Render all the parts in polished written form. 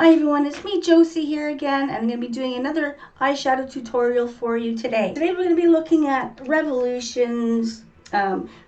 Hi everyone, it's me Josie here again, and I'm going to be doing another eyeshadow tutorial for you today. Today we're going to be looking at Revolution's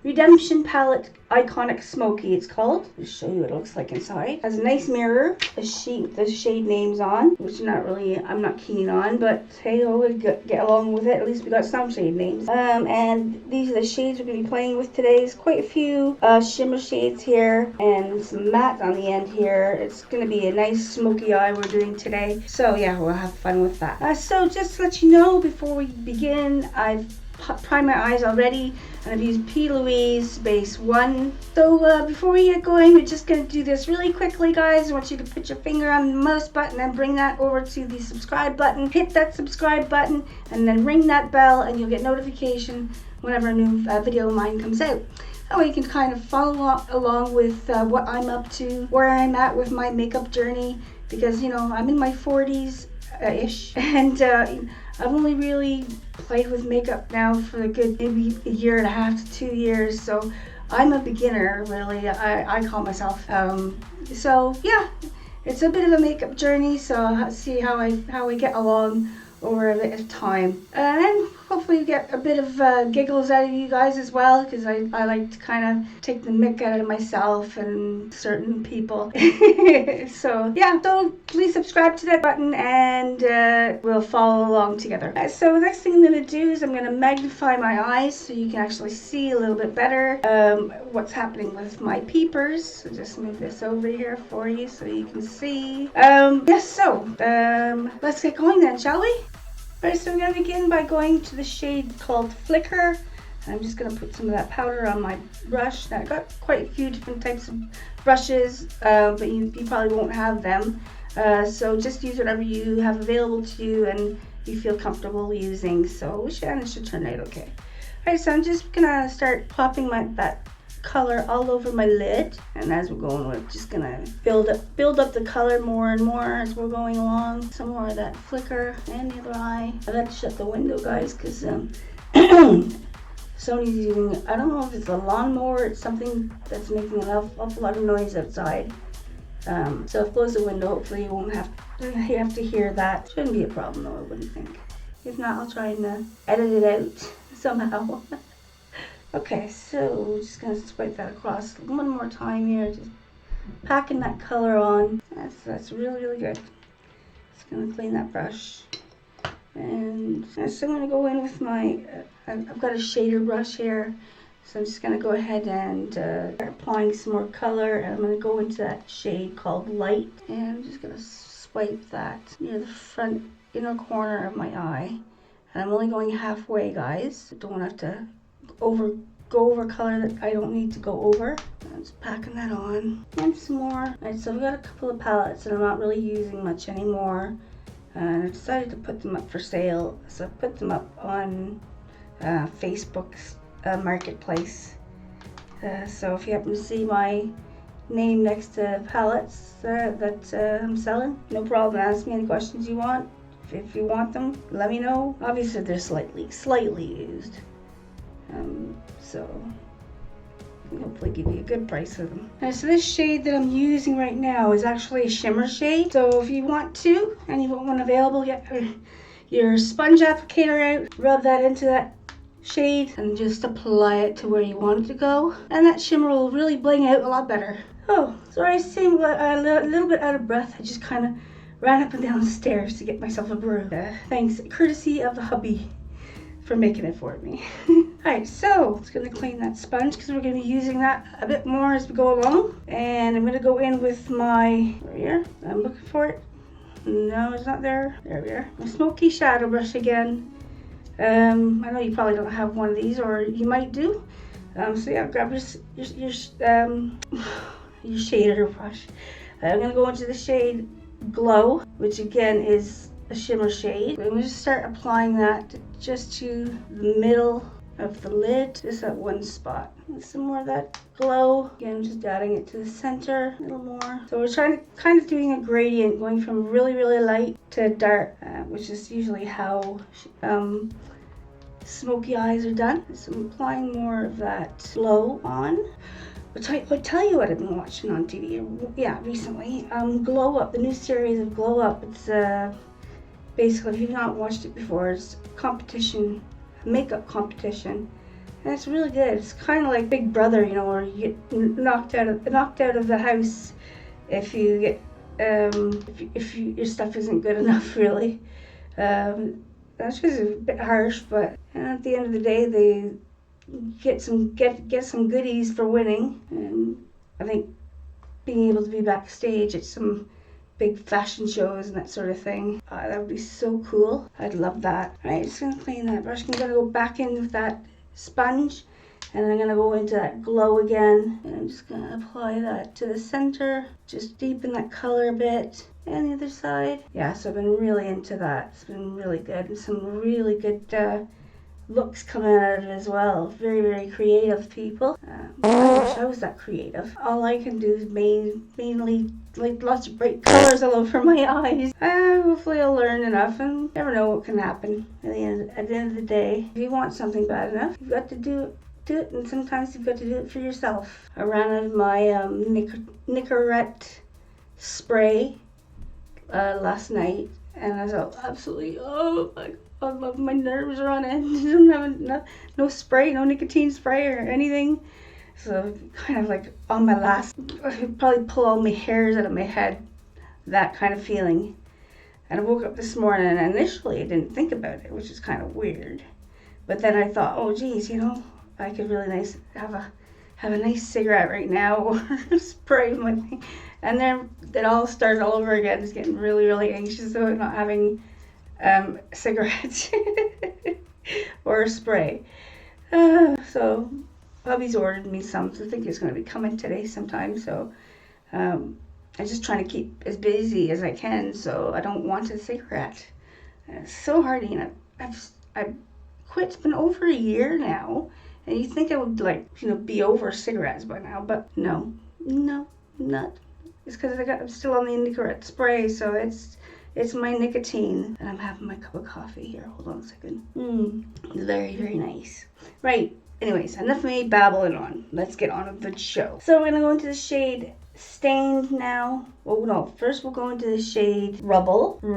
Redemption Palette Iconic Smokey, it's called. I'll show you what it looks like inside. It has a nice mirror, a sheet with the shade names on, which I'm not keen on, but hey, we'll get along with it. At least we got some shade names. And these are the shades we're going to be playing with today. There's quite a few shimmer shades here and some matte on the end here. It's going to be a nice smoky eye we're doing today. So yeah, we'll have fun with that. So just to let you know before we begin, I've primed my eyes already, and I've used P. Louise Base 1. So before we get going, we're just going to do this really quickly, guys. I want you to put your finger on the mouse button and bring that over to the subscribe button. Hit that subscribe button and then ring that bell, and you'll get notification whenever a new video of mine comes out. That way you can kind of follow along with what I'm up to, where I'm at with my makeup journey, because, you know, I'm in my 40s-ish, and I've only really played with makeup now for a good maybe a year and a half to 2 years, so I'm a beginner, really. I call myself. So yeah, it's a bit of a makeup journey. So I'll see how we get along over a bit of time, and hopefully get a bit of giggles out of you guys as well, because I like to kind of take the mick out of myself and certain people. So yeah, so please subscribe to that button, and we'll follow along together. So the next thing I'm going to do is I'm going to magnify my eyes so you can actually see a little bit better what's happening with my peepers. So just move this over here for you so you can see. Yes, so let's get going then, shall we? Alright, so we're going to begin by going to the shade called Flicker. I'm just going to put some of that powder on my brush. Now, I've got quite a few different types of brushes, but you probably won't have them. So just use whatever you have available to you and you feel comfortable using. So it should turn out okay. Alright, so I'm just going to start popping that color all over my lid, and as we're going, we're just gonna build up the color more and more as we're going along. Some more of that flicker and the other eye. I got to shut the window, guys, because Sony's using, I don't know if it's a lawnmower, it's something that's making an awful lot of noise outside. So if close the window, hopefully you won't have to hear that. Shouldn't be a problem though, I wouldn't think. If not, I'll try and edit it out somehow. Okay, so we're just going to swipe that across one more time here, just packing that color on. That's really, really good. Just going to clean that brush. And so I'm going to go in with my, I've got a shader brush here, so I'm just going to go ahead and start applying some more color, and I'm going to go into that shade called Light, and I'm just going to swipe that near the front inner corner of my eye. And I'm only going halfway, guys. I don't have to go over color that I don't need to go over. I'm just packing that on. And some more. Alright, so I've got a couple of palettes that I'm not really using much anymore. And I decided to put them up for sale. So I put them up on Facebook's marketplace. So if you happen to see my name next to palettes that I'm selling, no problem. Ask me any questions you want. If you want them, let me know. Obviously they're slightly used. So I'll hopefully give you a good price for them. So this shade that I'm using right now is actually a shimmer shade. So if you want to, and you want one available, get your sponge applicator out, rub that into that shade, and just apply it to where you want it to go. And that shimmer will really bling out a lot better. Oh, sorry, I seem a little bit out of breath. I just kind of ran up and down the stairs to get myself a brew. Thanks, courtesy of the hubby for making it for me. Alright, so I'm just going to clean that sponge because we're going to be using that a bit more as we go along. And I'm going to go in with my, right here, I'm looking for it. No, it's not there. There we are. My smoky shadow brush again. I know you probably don't have one of these, or you might do. So yeah, grab your shader brush. I'm going to go into the shade Glow, which again is a shimmer shade. I'm going to just start applying that just to the middle of the lid, just that one spot. And some more of that Glow. Again, just adding it to the center a little more. So we're trying to kind of doing a gradient, going from really, really light to dark, which is usually how smoky eyes are done. So I'm applying more of that Glow on. I'll tell you what I've been watching on TV. Yeah, recently. Glow Up, the new series of Glow Up. It's basically, if you've not watched it before, it's competition, makeup competition, and it's really good. It's kind of like Big Brother, you know, where you get knocked out of the house if you get your stuff isn't good enough, really. That's just a bit harsh, but at the end of the day, they get some goodies for winning, and I think being able to be backstage at some big fashion shows and that sort of thing, that would be so cool. I'd love that. Alright, just gonna clean that brush. I'm gonna go back in with that sponge, and I'm gonna go into that glow again, and I'm just gonna apply that to the center, just deepen that color a bit. And the other side. Yeah, so I've been really into that. It's been really good, and some really good looks coming out of it as well. Very, very creative people. I wish I was that creative. All I can do is mainly like lots of bright colors all over my eyes. Hopefully I'll learn enough, and you never know what can happen at the end of the day. If you want something bad enough, you've got to do it, and sometimes you've got to do it for yourself. I ran out of my Nicorette spray last night, and I was absolutely, oh my God, my nerves are on end. I don't have no spray, no nicotine spray or anything. So kind of like on my last, I could probably pull all my hairs out of my head, that kind of feeling. And I woke up this morning, and initially I didn't think about it, which is kind of weird. But then I thought, oh geez, you know, I could really have a nice cigarette right now, or spray my thing. And then it all started all over again. Just getting really, really anxious about not having cigarettes or a spray. So hubby's ordered me some, so I think it's going to be coming today sometime. So I'm just trying to keep as busy as I can, so I don't want a cigarette. It's so hard, you know. I've quit. It's been over a year now, and you think I would, like, you know, be over cigarettes by now, but no, not. It's because I'm still on the Nicorette spray, so it's my nicotine. And I'm having my cup of coffee here. Hold on a second. Very, very nice. Right. Anyways, enough of me babbling on. Let's get on with the show. So we're gonna go into the shade Stained now. Oh no, first we'll go into the shade Rubble. And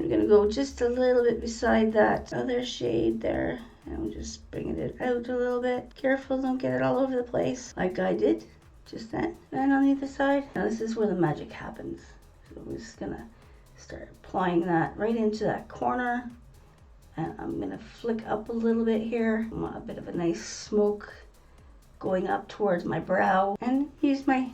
we're gonna go just a little bit beside that other shade there. And I'm just bringing it out a little bit. Careful, don't get it all over the place, like I did just then. And on the other side, now this is where the magic happens. So I'm just gonna start applying that right into that corner, and I'm gonna flick up a little bit here. I want a bit of a nice smoke going up towards my brow, and use my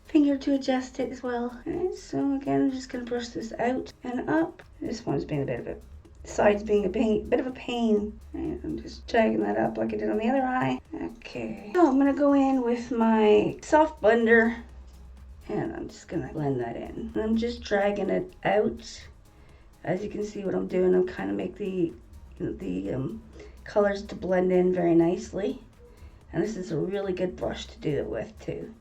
finger to adjust it as well. Alright, so again, I'm just gonna brush this out and up. This one's being a bit of a sides being a bit of a pain. And I'm just dragging that up like I did on the other eye. Okay. So I'm gonna go in with my soft blender, and I'm just gonna blend that in. And I'm just dragging it out. As you can see, what I'm doing, I'm kind of make the colors to blend in very nicely. And this is a really good brush to do it with too.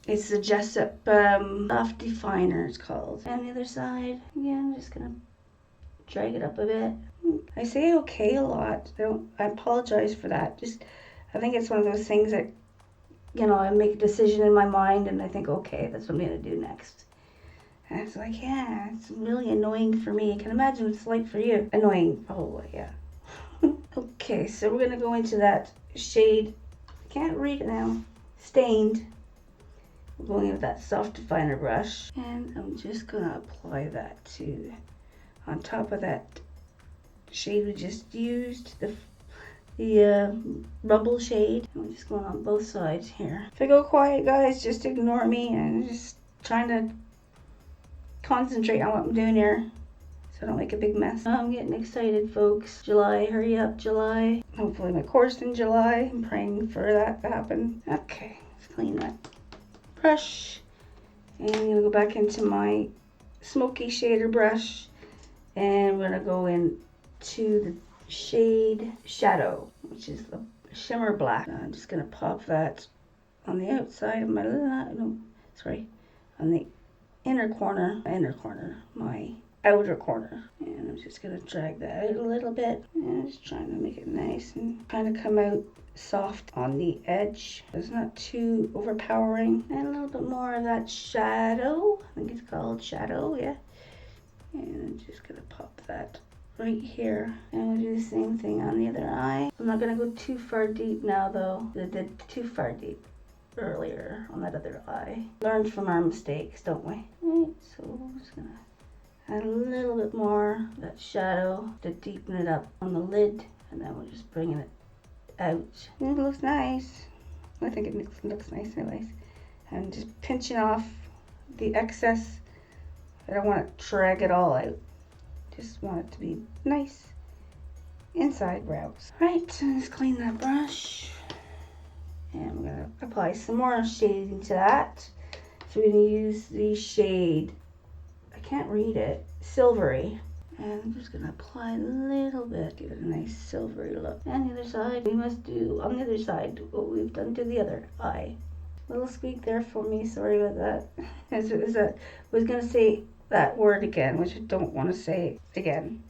It's the Jessup Soft Definer, it's called. And the other side, again, I'm just gonna drag it up a bit. I say okay a lot. I apologize for that. I think it's one of those things that, you know, I make a decision in my mind and I think, okay, that's what I'm gonna do next. And it's like, yeah, it's really annoying for me. I can imagine what it's like for you. Annoying, probably, yeah. Okay, so we're gonna go into that shade, I can't read it now, Stained. We're going in with that soft definer brush, and I'm just gonna apply that on top of that shade we just used, the Rubble shade. I'm just going on both sides here. If I go quiet, guys, just ignore me. I'm just trying to concentrate on what I'm doing here, so I don't make a big mess. I'm getting excited, folks. July, hurry up, July. Hopefully my course in July. I'm praying for that to happen. Okay, let's clean that brush. And I'm gonna go back into my smoky shader brush, and we're gonna go into the shade Shadow, which is the shimmer black. I'm just gonna pop that on the outside of my, on the inner corner, my outer corner. And I'm just gonna drag that out a little bit. And I'm just trying to make it nice and kind of come out soft on the edge. It's not too overpowering. And a little bit more of that shadow. I think it's called shadow, yeah. And I'm just gonna pop that right here. And we'll do the same thing on the other eye. I'm not gonna go too far deep now though. I did too far deep earlier on that other eye. Learn from our mistakes, don't we? Right, so we're just gonna add a little bit more of that shadow to deepen it up on the lid, and then we're just bringing it out. And it looks nice. I think it looks nice anyways. And just pinching off the excess. I don't want to drag it all out. Just want it to be nice inside brows. Right, so let's clean that brush. And I'm going to apply some more shading to that. So we're going to use the shade, I can't read it, Silvery. And I'm just going to apply a little bit, give it a nice silvery look. And the other side, we must do on the other side what we've done to the other eye. Little squeak there for me, sorry about that. I was going to say that word again, which I don't want to say again.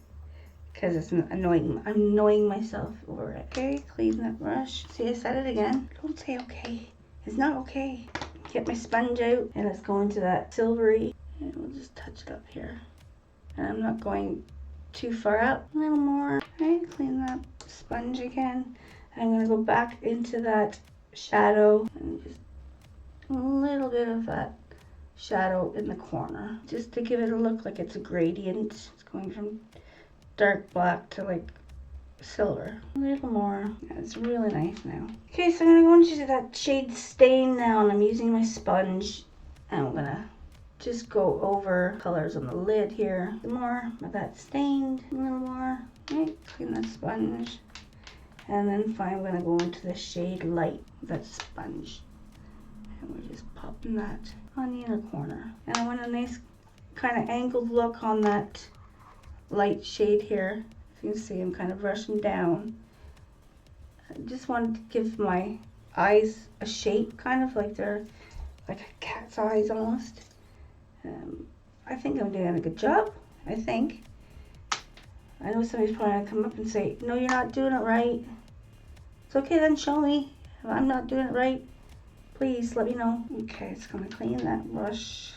Because it's annoying. I'm annoying myself over it. Okay, clean that brush. See, I said it again. Don't say okay. It's not okay. Get my sponge out, and let's go into that silvery. And we'll just touch it up here. And I'm not going too far up. A little more. Okay, clean that sponge again. I'm going to go back into that shadow. And just a little bit of that shadow in the corner. Just to give it a look like it's a gradient. It's going from dark black to like silver. A little more. It's really nice now. Okay, so I'm going to go into that shade Stain now, and I'm using my sponge, and I'm going to just go over colors on the lid here. Some more of that stained, a little more. Right, clean that sponge. And then finally I'm going to go into the shade Light with that sponge. And we're just popping that on the inner corner. And I want a nice kind of angled look on that light shade here. If you can see, I'm kind of brushing down. I just wanted to give my eyes a shape, kind of like they're like a cat's eyes almost. I think I'm doing a good job. I think. I know somebody's probably gonna come up and say, no, you're not doing it right. It's okay, then show me. If I'm not doing it right, please let me know. Okay, it's gonna clean that brush.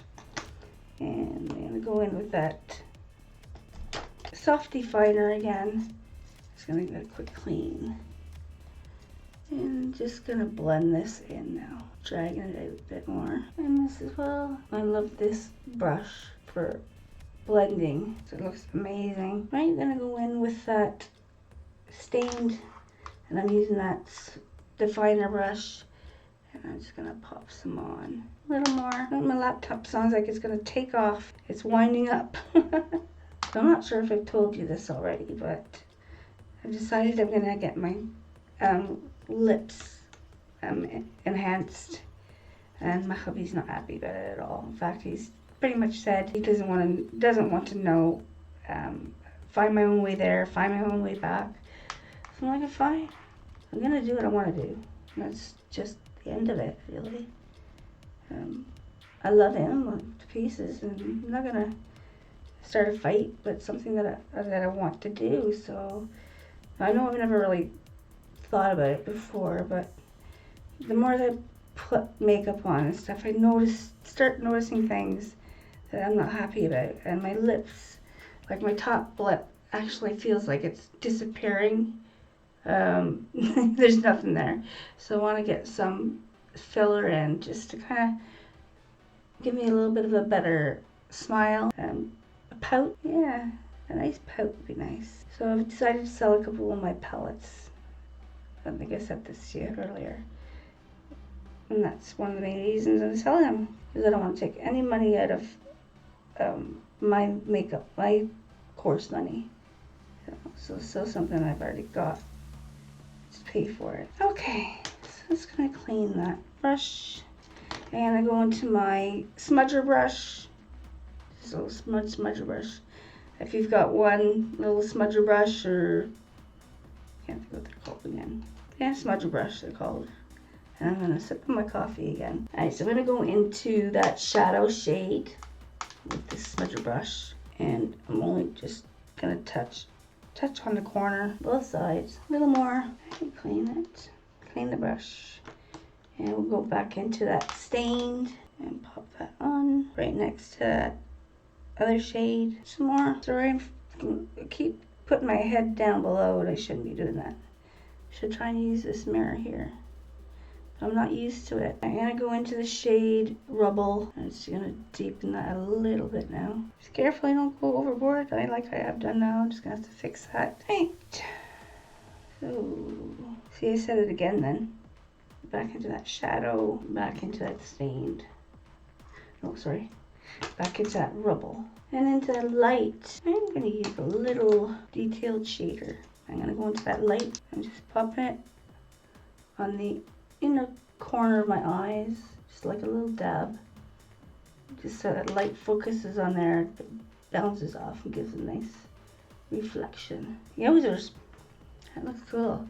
And I'm gonna go in with that soft definer again. Just gonna get a quick clean. And just gonna blend this in now. Dragging it out a bit more. And this as well. I love this brush for blending. So it looks amazing. Right, gonna go in with that stained, and I'm using that definer brush. And I'm just gonna pop some on. A little more. My laptop sounds like it's gonna take off. It's winding up. So I'm not sure if I've told you this already, but I've decided I'm gonna get my lips enhanced, and my hubby's not happy about it at all. In fact, he's pretty much said he doesn't want to know. Find my own way there, find my own way back. So I'm like, fine, I'm gonna do what I want to do. And that's just the end of it, really. I love him to pieces, and I'm not gonna start a fight, but something that I want to do. So I know I've never really thought about it before, but the more that I put makeup on and stuff, I start noticing things that I'm not happy about. And my lips, like my top lip, actually feels like it's disappearing. There's nothing there. So I want to get some filler in just to kind of give me a little bit of a better smile. A pout, yeah, a nice pout would be nice. So I've decided to sell a couple of my palettes. I think I said this to you earlier. And that's one of the main reasons I'm selling them. Because I don't want to take any money out of my makeup, my course money. So something I've already got to pay for it. Okay, so I'm just going to clean that brush. And I go into my smudger brush. So smudger brush. If you've got one little smudger brush, or I can't think what they're called again. Yeah, smudger brush they're called. And I'm gonna sip on my coffee again. Alright, so I'm gonna go into that shadow shade with this smudger brush. And I'm only just gonna touch on the corner, both sides, a little more. And clean it, clean the brush. And we'll go back into that stained and pop that on right next to that other shade. Some more. Sorry, I keep putting my head down below and I shouldn't be doing that. Should try and use this mirror here. I'm not used to it. I'm gonna go into the shade Rubble. I'm just gonna deepen that a little bit now. Just carefully, don't go overboard. I have done now. I'm just gonna have to fix that. Right. So, see, I said it again then. Back into that shadow. Back into that stained. Oh, sorry. Back into that Rubble. And into that light. I'm gonna use a little detailed shader. I'm gonna go into that light and just pop it on the inner corner of my eyes, just like a little dab, just so that light focuses on there, but bounces off and gives a nice reflection. Yowzers, that looks cool.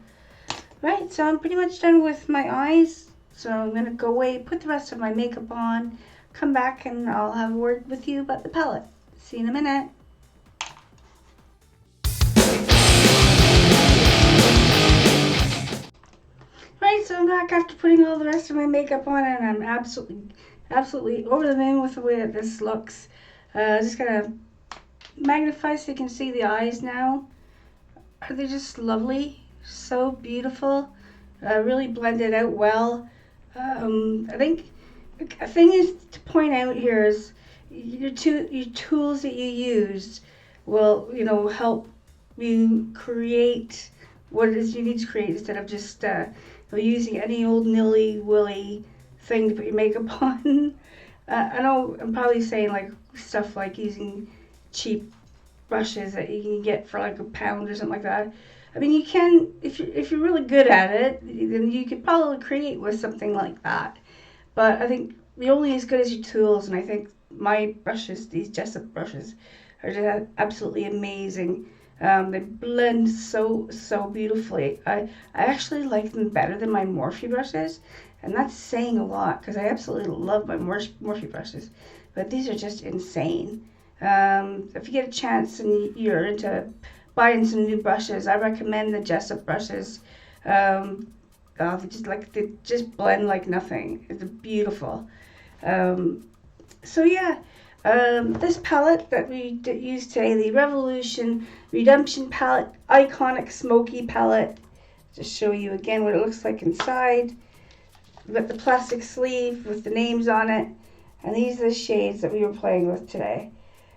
Right, so I'm pretty much done with my eyes, so I'm gonna go away, put the rest of my makeup on, come back and I'll have a word with you about the palette. See you in a minute. Right, so I'm back after putting all the rest of my makeup on, and I'm absolutely over the moon with the way that this looks. Just gonna magnify so you can see the eyes now. Are they just lovely? So beautiful. Really blended out well. I think a thing is to point out here is your tools that you used will, help you create what it is you need to create instead of just using any old nilly-willy thing to put your makeup on. I know I'm probably saying like stuff like using cheap brushes that you can get for like £1 or something like that. I mean, you can, if you're really good at it, then you could probably create with something like that. But I think you're only as good as your tools, and I think my brushes, these Jessup brushes, are just absolutely amazing. They blend so beautifully. I actually like them better than my Morphe brushes, and that's saying a lot because I absolutely love my Morphe brushes, but these are just insane. If you get a chance and you're into buying some new brushes, I recommend the Jessup brushes. They just blend like nothing. It's beautiful. So yeah. This palette that we used today, the Revolution Redemption Palette, Iconic Smokey Palette. Just show you again what it looks like inside. We've got the plastic sleeve with the names on it. And these are the shades that we were playing with today.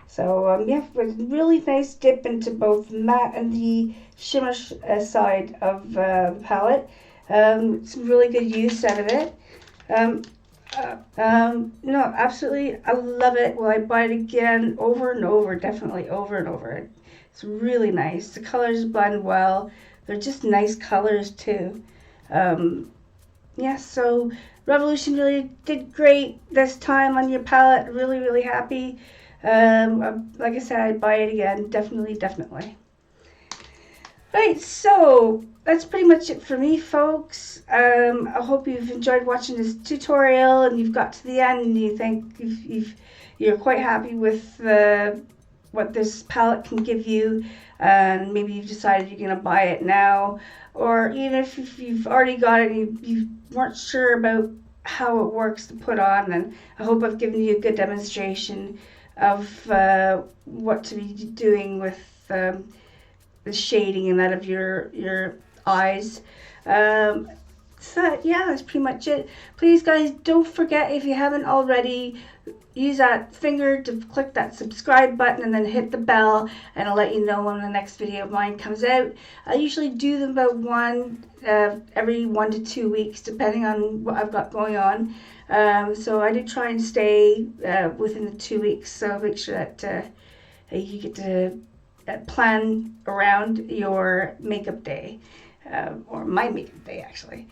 So yeah, really nice dip into both matte and the shimmer side of the palette. Some really good use out of it. No, absolutely, I love it. Will I buy it again? Over and over, definitely over and over. It's really nice. The colors blend well. They're just nice colors too. Yeah, so Revolution really did great this time on your palette. Really happy. Like I said, I'd buy it again. Definitely. Right, so that's pretty much it for me, folks. I hope you've enjoyed watching this tutorial and you've got to the end and you think you're quite happy with what this palette can give you, and maybe you've decided you're going to buy it now, or even if you've already got it and you weren't sure about how it works to put on, then I hope I've given you a good demonstration of what to be doing with the shading and that of your eyes. So yeah, that's pretty much it. Please guys, don't forget, if you haven't already, use that finger to click that subscribe button and then hit the bell, and I'll let you know when the next video of mine comes out. I usually do them about every 1 to 2 weeks, depending on what I've got going on. So I do try and stay within the 2 weeks, so make sure that you get to plan around your makeup day, or my makeup day actually.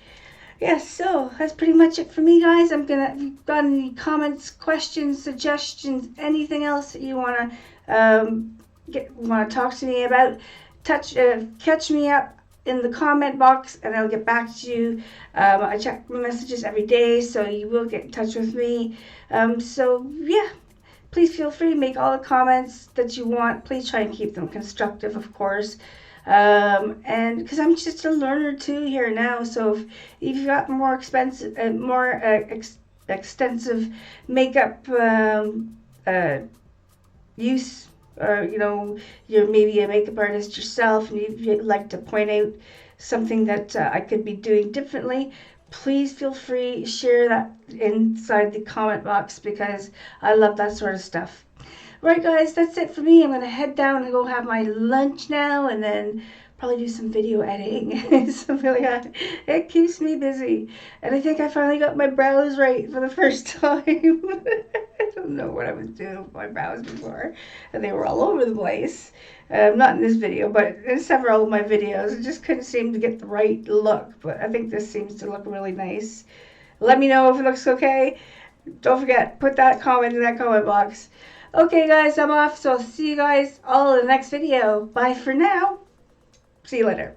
Yeah, so that's pretty much it for me, guys. If you've got any comments, questions, suggestions, anything else that you want to talk to me about, catch me up in the comment box and I'll get back to you. I check my messages every day, so you will get in touch with me. So yeah, please feel free to make all the comments that you want. Please try and keep them constructive, of course. And because I'm just a learner too here now, so if you've got more expensive, extensive makeup use, or you're maybe a makeup artist yourself and you'd like to point out something that I could be doing differently, please feel free, share that inside the comment box, because I love that sort of stuff. Right, guys, that's it for me. I'm going to head down and go have my lunch now, and then probably do some video editing. Something like that. It keeps me busy. And I think I finally got my brows right for the first time. I don't know what I was doing with my brows before. And they were all over the place. Not in this video, but in several of my videos. I just couldn't seem to get the right look. But I think this seems to look really nice. Let me know if it looks okay. Don't forget, put that comment in that comment box. Okay, guys, I'm off, so I'll see you guys all in the next video. Bye for now. See you later.